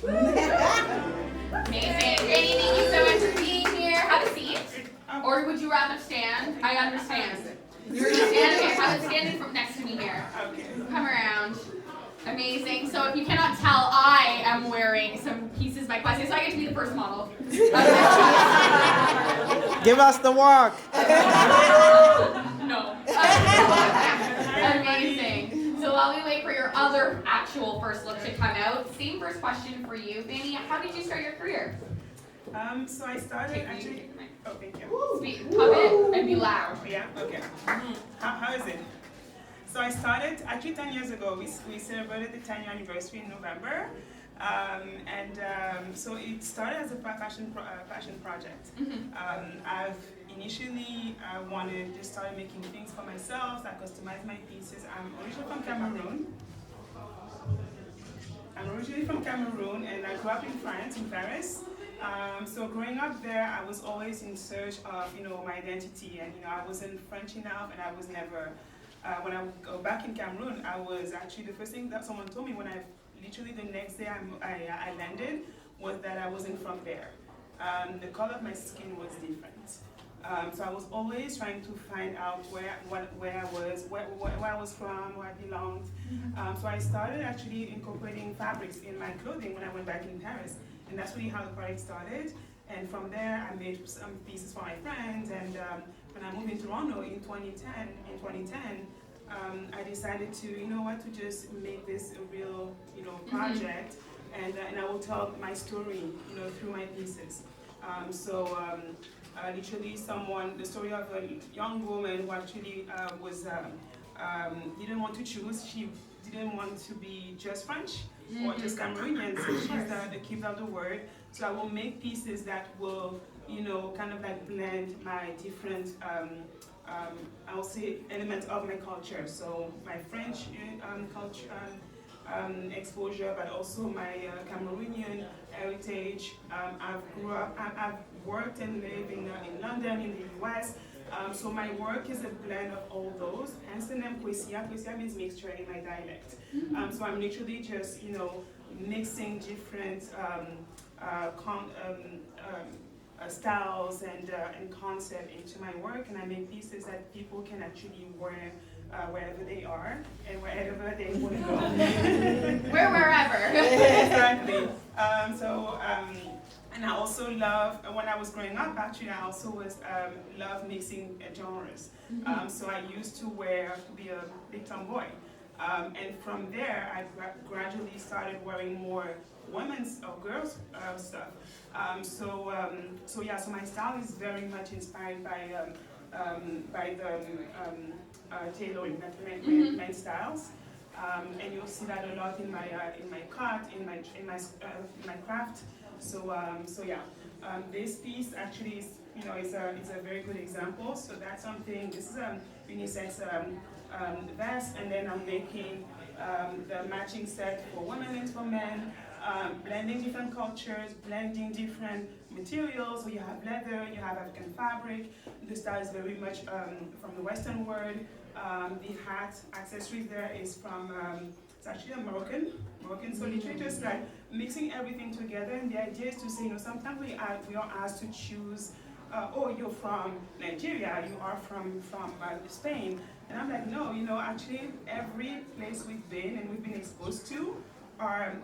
Amazing. Granny, thank you so much for being here. Have a seat. Or would you rather stand? I understand. You're going to stand? Okay, have it standing from next to me here. Come around. Amazing. So if you cannot tell, I am wearing some pieces by Kwesiya, so I get to be the first model. Give us the walk. No. Amazing. So while we wait for your other actual first look to come out, same first question for you, Fanny. How did you start your career? So I started actually. Oh, thank you. Speak, pop it, and be loud. Yeah. Okay. How is it? So I started actually 10 years ago. We celebrated the 10th anniversary in November, so it started as a passion project. I've initially wanted to start making things for myself. I customized my pieces. I'm originally from Cameroon, and I grew up in France, in Paris. So growing up there, I was always in search of, my identity, and I wasn't French enough, and I was never. When I go back in Cameroon, I was actually the first thing that someone told me when literally the next day I landed was that I wasn't from there. The color of my skin was different. So I was always trying to find out where I was, where I was from, where I belonged. So I started actually incorporating fabrics in my clothing when I went back in Paris. And that's really how the project started. And from there, I made some pieces for my friends. And when I moved in Toronto in 2010, I decided to, to just make this a real, project. And I will tell my story, through my pieces. Literally the story of a young woman who actually didn't want to choose. She didn't want to be just French or just Cameroonian, so she's the keeper of the word. So I will make pieces that will, kind of like blend my different, I will say, elements of my culture. So my French culture, exposure, but also my Cameroonian heritage. I've worked and lived in London, in the US. So my work is a blend of all those. Hence the name Kwesiya. Kwesiya means mixture in my dialect. So I'm literally just, mixing different styles and concept into my work, and I make pieces that people can actually wear wherever they are and wherever they want to go. Wherever. Exactly. And I also love, when I was growing up, actually, I also love mixing genres. So I used to be a big tomboy. And from there, I gradually started wearing more women's or girls' stuff. So my style is very much inspired by the tailoring, men's styles. And you'll see that a lot in my cut, in my craft. This piece actually is, is a very good example. So that's something. This is a unisex vest, and then I'm making the matching set for women and for men, blending different cultures, blending different materials. So you have leather, you have African fabric. The style is very much from the Western world. The hat accessories there is from. It's actually a Moroccan. So literally just like mixing everything together, and the idea is to say, sometimes we are asked to choose, you're from Nigeria, you are from Spain. And I'm like, no, actually every place we've been and we've been exposed to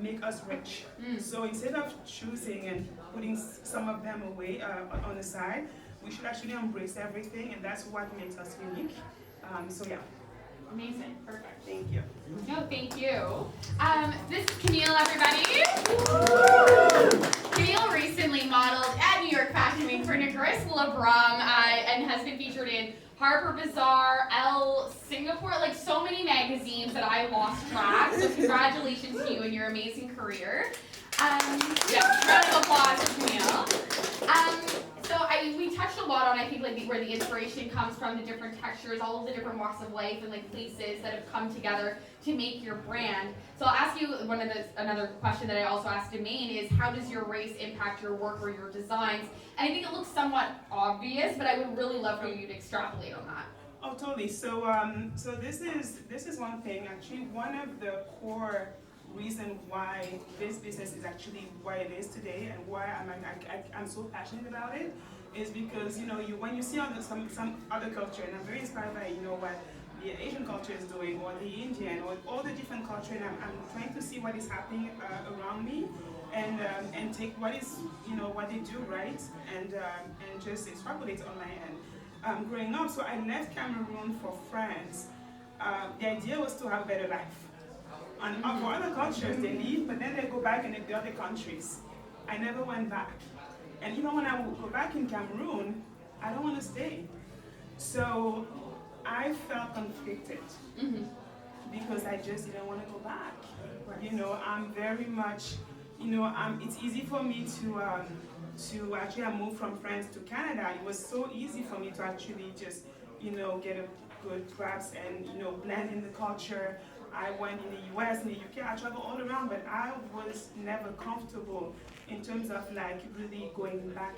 make us rich. So instead of choosing and putting some of them away on the side, we should actually embrace everything, and that's what makes us unique. Amazing, perfect. Thank you. No, thank you. This is Camille, everybody. Camille recently modeled at New York Fashion Week for Nicolas Lebrum and has been featured in Harper Bazaar, Elle, Singapore, like so many magazines that I lost track. So congratulations to you and your amazing career. Round of applause for Camille. We touched a lot on, I think, like where the inspiration comes from, the different textures, all of the different walks of life, and like places that have come together to make your brand. So I'll ask you another question that I also asked Demaine is, how does your race impact your work or your designs? And I think it looks somewhat obvious, but I would really love for you to extrapolate on that. Oh, totally. So this is one thing. Actually, one of the core reason why this business is actually what it is today and why I'm so passionate about it is because, when you see some other culture, and I'm very inspired by, what the Asian culture is doing, or the Indian, or all the different culture, and I'm trying to see what is happening around me, and take what is, what they do right, and just extrapolate on my end. Growing up, so I left Cameroon for France. The idea was to have a better life. And for other cultures, they leave, but then they go back and they build their countries. I never went back. And even when I would go back in Cameroon, I don't want to stay. So I felt conflicted because I just didn't want to go back. I'm very much, it's easy for me to actually I moved from France to Canada. It was so easy for me to actually just, get a good grasp and, blend in the culture. I went in the US, in the UK, I traveled all around, but I was never comfortable in terms of like really going back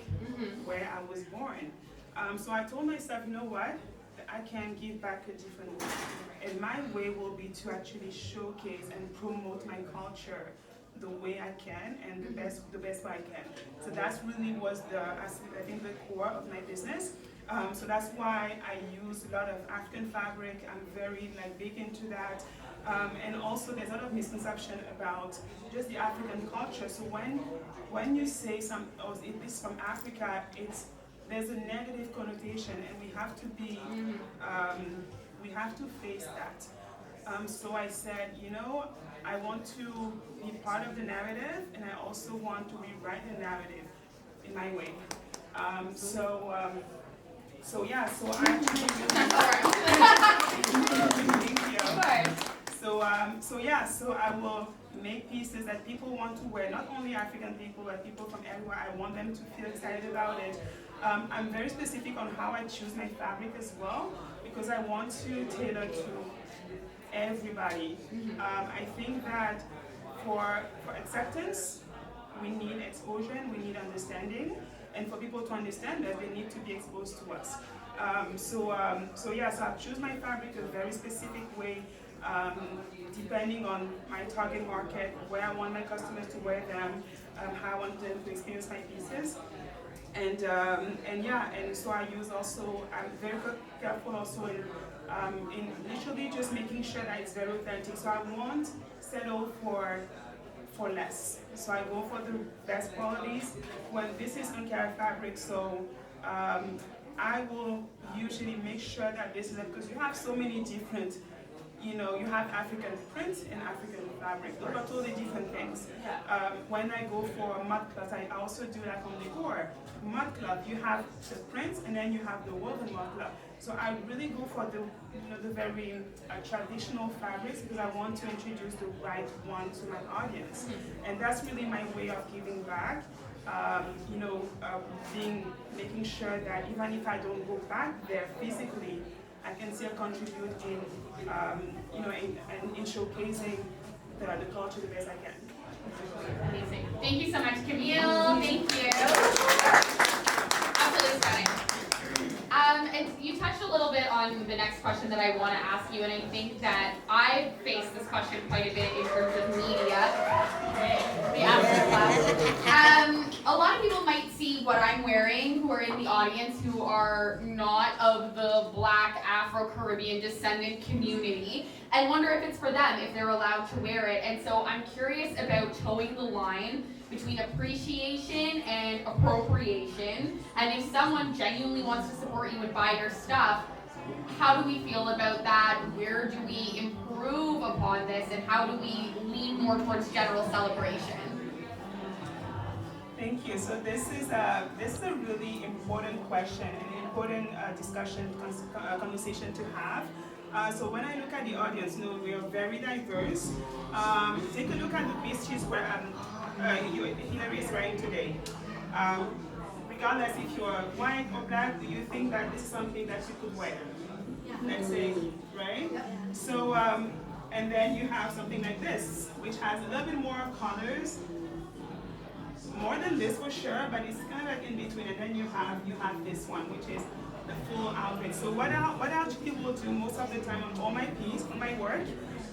where I was born. So I told myself, you know what, I can give back a different way. And my way will be to actually showcase and promote my culture the way I can and the best way I can. So that's really was I think the core of my business. So that's why I use a lot of African fabric. I'm very big into that. And also there's a lot of misconception about just the African culture. So when you say it is from Africa, there's a negative connotation, and we have to be we have to face that. So I said, I want to be part of the narrative, and I also want to rewrite the narrative in my way. So I actually thank you. So I will make pieces that people want to wear, not only African people, but people from everywhere. I want them to feel excited about it. I'm very specific on how I choose my fabric as well, because I want to tailor to everybody. I think that for acceptance, we need exposure and we need understanding. And for people to understand that, they need to be exposed to us. So I choose my fabric a very specific way, depending on my target market, where I want my customers to wear them, how I want them to experience my pieces. And so I use also, I'm very careful also in literally just making sure that it's very authentic. So I won't settle for less. So I go for the best qualities. When this is uncarried fabric, so I will usually make sure that this is, because you have so many different, you have African print and African fabric. Those are totally different things. When I go for mud cloth, I also do that on the core. Mud cloth, you have the print and then you have the woven mud cloth. So I really go for the very traditional fabrics, because I want to introduce the right one to my audience. And that's really my way of giving back. Making sure that even if I don't go back there physically, I can still contribute in showcasing the culture the best I can. Amazing. Thank you so much, Camille. Thank you. Absolutely stunning. And you touched a little bit on the next question that I want to ask you, and I think that I face this question quite a bit in terms of media. A lot of people might see what I'm wearing who are in the audience who are not of the Black Afro-Caribbean descendant community, and wonder if it's for them, if they're allowed to wear it. And so I'm curious about towing the line between appreciation and appropriation, and if someone genuinely wants to support you and buy your stuff, how do we feel about that? Where do we improve upon this, and how do we lean more towards general celebration? Thank you. So this is a really important question and an important conversation to have. So when I look at the audience, we are very diverse. Take a look at the piece she's wearing, Hillary is wearing today. Regardless if you're white or black, do you think that this is something that you could wear? Yeah. Let's say, right? Yeah. So, and then you have something like this, which has a little bit more colors, more than this for sure, but it's kind of like in between. And then you have this one, which is the full outfit. So what I actually will do most of the time on all my pieces, on my work,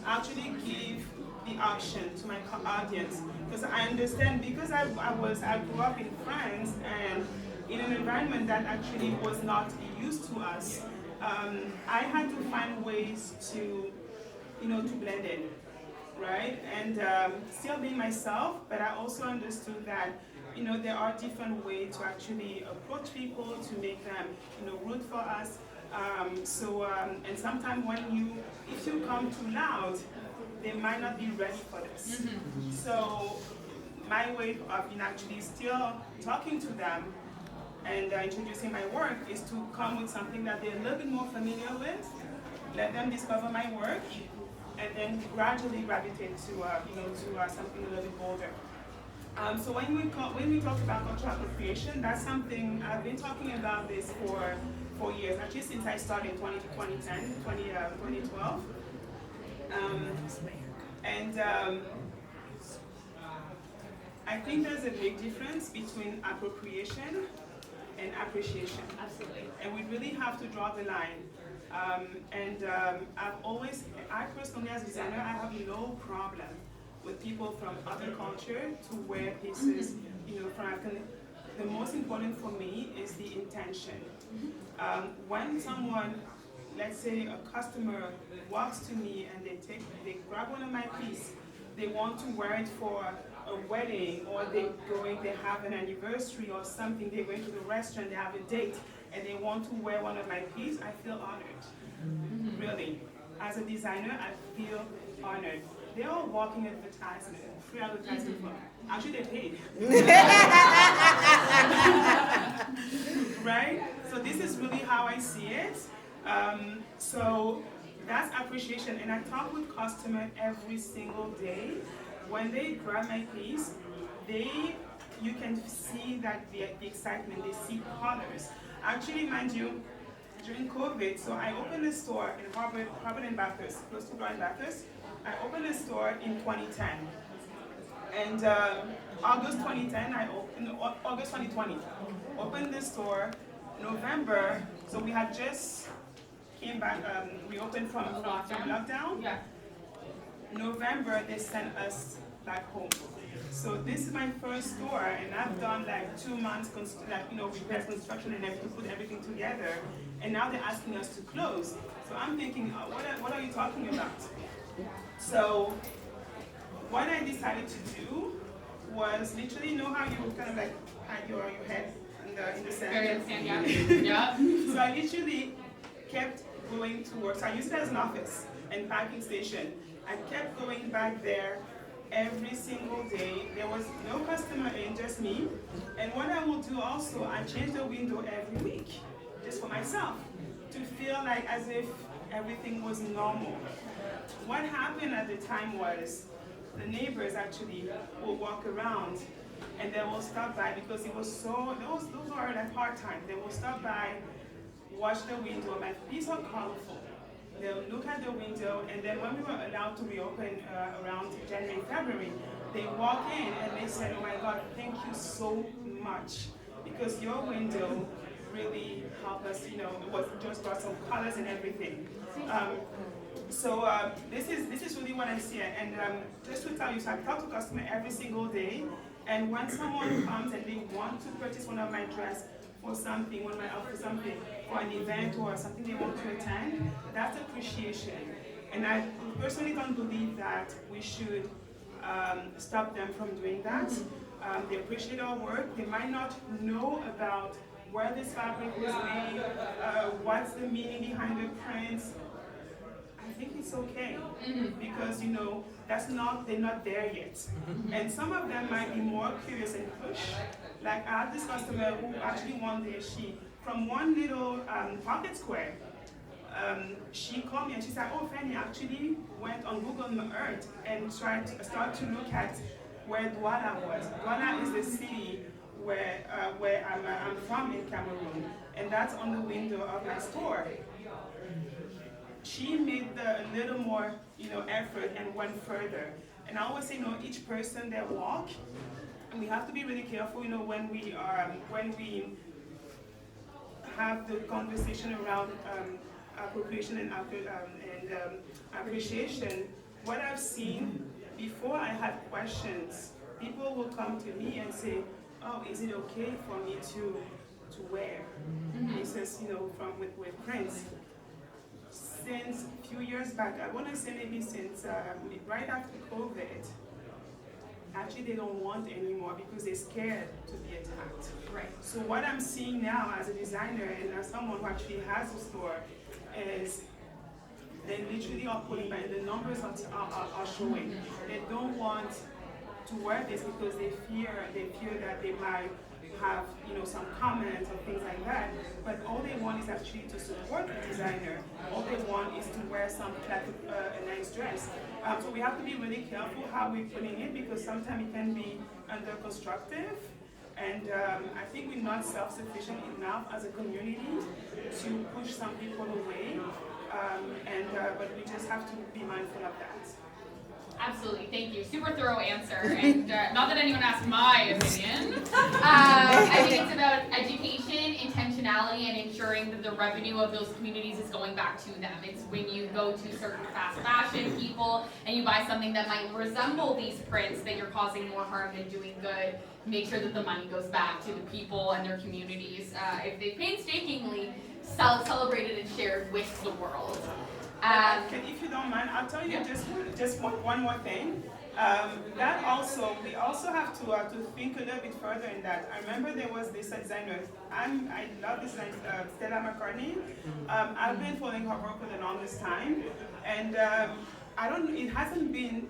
I actually give the option to my audience, because I understand, because I grew up in France and in an environment that actually was not used to us. I had to find ways to, to blend in, right? And still being myself, but I also understood that, there are different ways to actually approach people, to make them, root for us. And sometimes if you come too loud, they might not be ready for this. So my way of actually still talking to them and introducing my work is to come with something that they're a little bit more familiar with, let them discover my work, and then gradually gravitate to something a little bit bolder. So when we talk about cultural appropriation, that's something I've been talking about this for years, actually since I started in 2012. I think there's a big difference between appropriation and appreciation. Absolutely. And we really have to draw the line. I personally as a designer, I have no problem with people from other culture to wear pieces, from African. The most important for me is the intention. When someone, let's say a customer walks to me and they grab one of my pieces, they want to wear it for a wedding, or they have an anniversary or something, they're going to the restaurant, they have a date, and they want to wear one of my pieces, I feel honored. Really. As a designer, I feel honored. They're all walking advertisement, free advertisement for me. Actually, they paid. Right? So this is really how I see it. So that's appreciation. And I talk with customers every single day. When they grab my piece, you can see that the excitement, they see colors. Actually, mind you, during COVID, so I opened a store in Harvard and Bathurst, close to Grand Bathurst. I opened a store in 2010. And August 2020, opened the store. November, so we had just came back, reopened from lockdown. Yeah. November, they sent us back home. So this is my first store, and I've done like 2 months, repair construction and everything, put everything together. And now they're asking us to close. So I'm thinking, what are you talking about? So what I decided to do was literally, how you kind of like hide your head in the sand. Very sand, yeah. So I literally kept going to work. So I used it as an office and parking station. I kept going back there every single day. There was no customer in, just me. And what I will do also, I change the window every week, just for myself, to feel like as if everything was normal. What happened at the time was the neighbors actually will walk around and they will stop by, because it was those were like part-time. They will stop by, watch the window. My pieces are colorful. They'll look at the window, and then when we were allowed to reopen around January, February, they walk in and they said, "Oh my God, thank you so much, because your window really helped us, it was just brought some colors and everything." This is really what I see. And just to tell you, so I talk to customers every single day, and when someone comes and they want to purchase one of my dress for something, one of my outfits, something for an event or something they want to attend, that's appreciation. And I personally don't believe that we should stop them from doing that. They appreciate our work. They might not know about where this fabric was made, what's the meaning behind the prints. I think it's okay, because they're not there yet. And some of them might be more curious and push. Like I had this customer who actually one day, from one little pocket square, she called me and she said, "Oh, Fanny actually went on Google Earth and start to look at where Douala was." Douala is the city where I'm from in Cameroon, and that's on the window of my store. She made a little more, effort and went further. And I always say, each person their walk, and we have to be really careful, when we have the conversation around appropriation and appreciation. What I've seen before I had questions, people will come to me and say, oh, is it okay for me to wear? This is, from with prints. Since a few years back, I want to say maybe since right after COVID, actually they don't want anymore because they're scared to be attacked. Right. So what I'm seeing now as a designer and as someone who actually has a store is they literally are pulling back. The numbers are showing. They don't want to wear this because they fear that they might have some comments or things like that. But all they want is actually to support the designer. All they want is to wear something like a nice dress. So we have to be really careful how we're putting it because sometimes it can be under constructive. And I think we're not self-sufficient enough as a community to push some people away. But we just have to be mindful of that. Absolutely, thank you. Super thorough answer, and not that anyone asked my opinion. I think it's about education, intentionality, and ensuring that the revenue of those communities is going back to them. It's when you go to certain fast fashion people and you buy something that might resemble these prints that you're causing more harm than doing good. Make sure that the money goes back to the people and their communities. If they painstakingly celebrated and shared with the world. If you don't mind, I'll tell you just one more thing. That also, we also have to think a little bit further in that. I remember there was this designer, I love this designer, Stella McCartney. I've been following her work for the longest time, and it hasn't been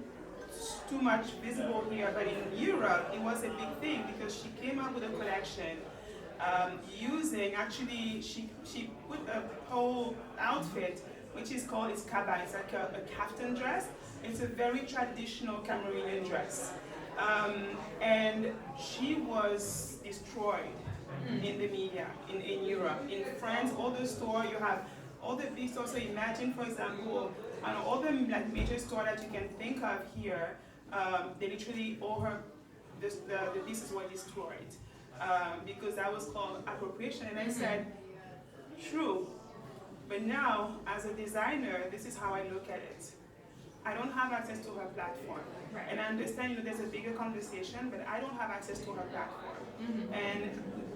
too much visible here, but in Europe, it was a big thing because she came up with a collection actually, she put a whole outfit which is called kaba. It's like a kaftan dress. It's a very traditional Cameroonian dress. And she was destroyed in the media, in Europe. In France, all the stores, you have all the big stores. So imagine, for example, all the major stores that you can think of here, they literally, all the pieces were destroyed because that was called appropriation. And I said, true. But now, as a designer, this is how I look at it. I don't have access to her platform. Right. And I understand there's a bigger conversation, but I don't have access to her platform. And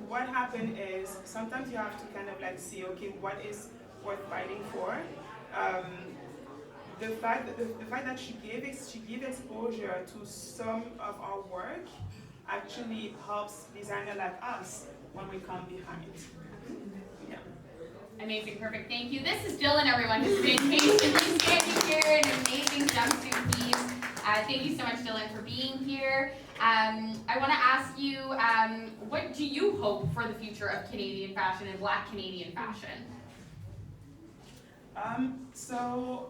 what happened is, sometimes you have to kind of like see, okay, what is worth fighting for? The fact that she gave exposure to some of our work actually helps designers like us when we come behind. Yeah. Amazing, perfect, thank you. This is Dylan, everyone, who's been patiently standing here in an amazing jumpsuit piece. Thank you so much, Dylan, for being here. I want to ask you, what do you hope for the future of Canadian fashion and Black Canadian fashion? So,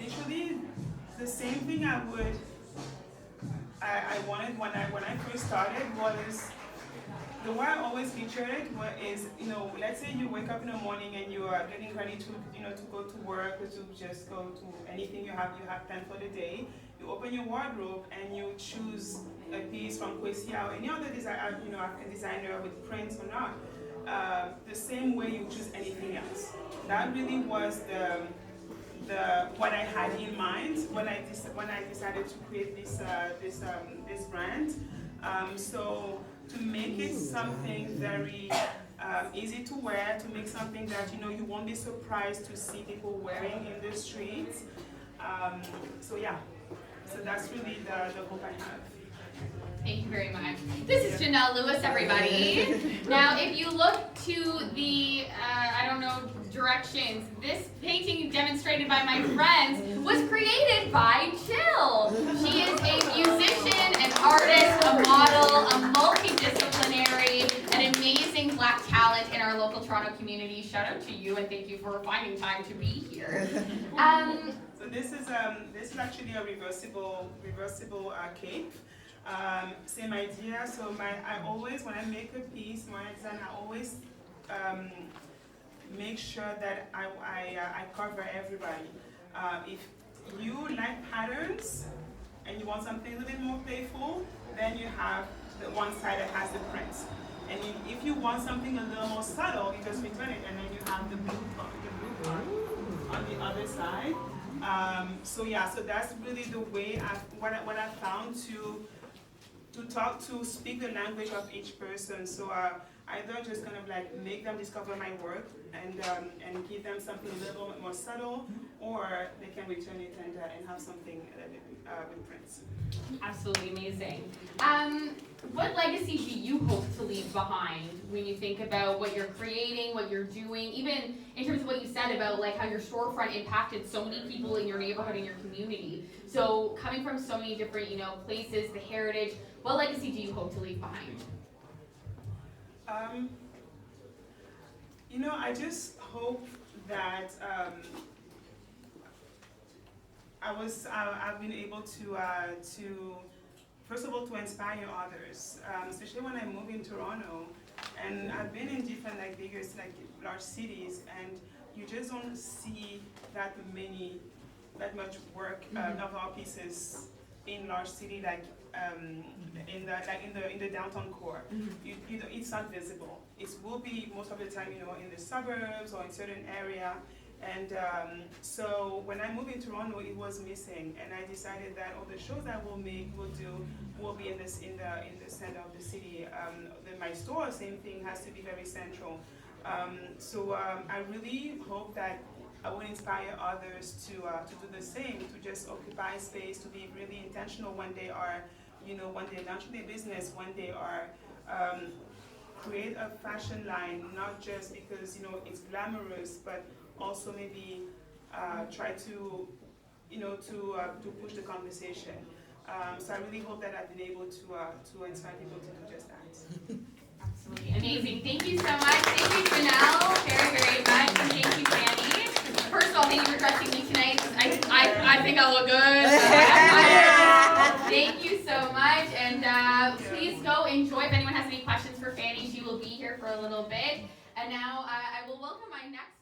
literally, the same thing I wanted when I first started was, the way I always picture it is, let's say you wake up in the morning and you are getting ready to go to work or to just go to anything you have planned for the day. You open your wardrobe and you choose a piece from Kwesiya or any other African designer with prints or not. The same way you choose anything else. That really was what I had in mind when I decided to create this brand. So to make it something very easy to wear, to make something that you won't be surprised to see people wearing in the streets. So yeah, so that's really the hope I have. Thank you very much. This is Jenelle Lewis, everybody. Now, if you look to the, directions, this painting demonstrated by my friends was created by Jill. She is a musician, an artist, a model, a multidisciplinary, an amazing Black talent in our local Toronto community. Shout out to you and thank you for finding time to be here. So this is actually a reversible cape. Same idea. So I always, when I make a piece, when I design, I always make sure that I cover everybody. If you like patterns and you want something a little bit more playful, then you have the one side that has the prints. And if you want something a little more subtle, you just return it, and then you have the blue part on the other side. So yeah, so that's really the way what I found to speak the language of each person. So either just kind of like make them discover my work and give them something a little bit more subtle, or they can return it and have something with prints. Absolutely amazing. What legacy do you hope to leave behind when you think about what you're creating, what you're doing, even in terms of what you said about like how your storefront impacted so many people in your neighborhood and your community? So coming from so many different, places, the heritage, what legacy do you hope to leave behind? I just hope that I've been able to first of all to inspire others, especially when I moved in Toronto, and I've been in different bigger large cities, and you just don't see that much work of our pieces in large city in the downtown core. It's not visible. It will be most of the time in the suburbs or in certain area. And so when I moved in Toronto, it was missing, and I decided that all the shows that we'll be in the center of the city. My store, same thing, has to be very central. So I really hope that I will inspire others to do the same, to just occupy space, to be really intentional when they are, when they're launching their business, when they are create a fashion line, not just because it's glamorous, but also maybe try to push the conversation. So I really hope that I've been able to inspire people to do just that. Absolutely amazing. Thank you so much. Thank you, Jenelle, very, very much, and thank you, Fanny. First of all, thank you for dressing me tonight. I think I look good. Thank you so much, and please go enjoy. If anyone has any questions for Fanny, she will be here for a little bit. And now I will welcome my next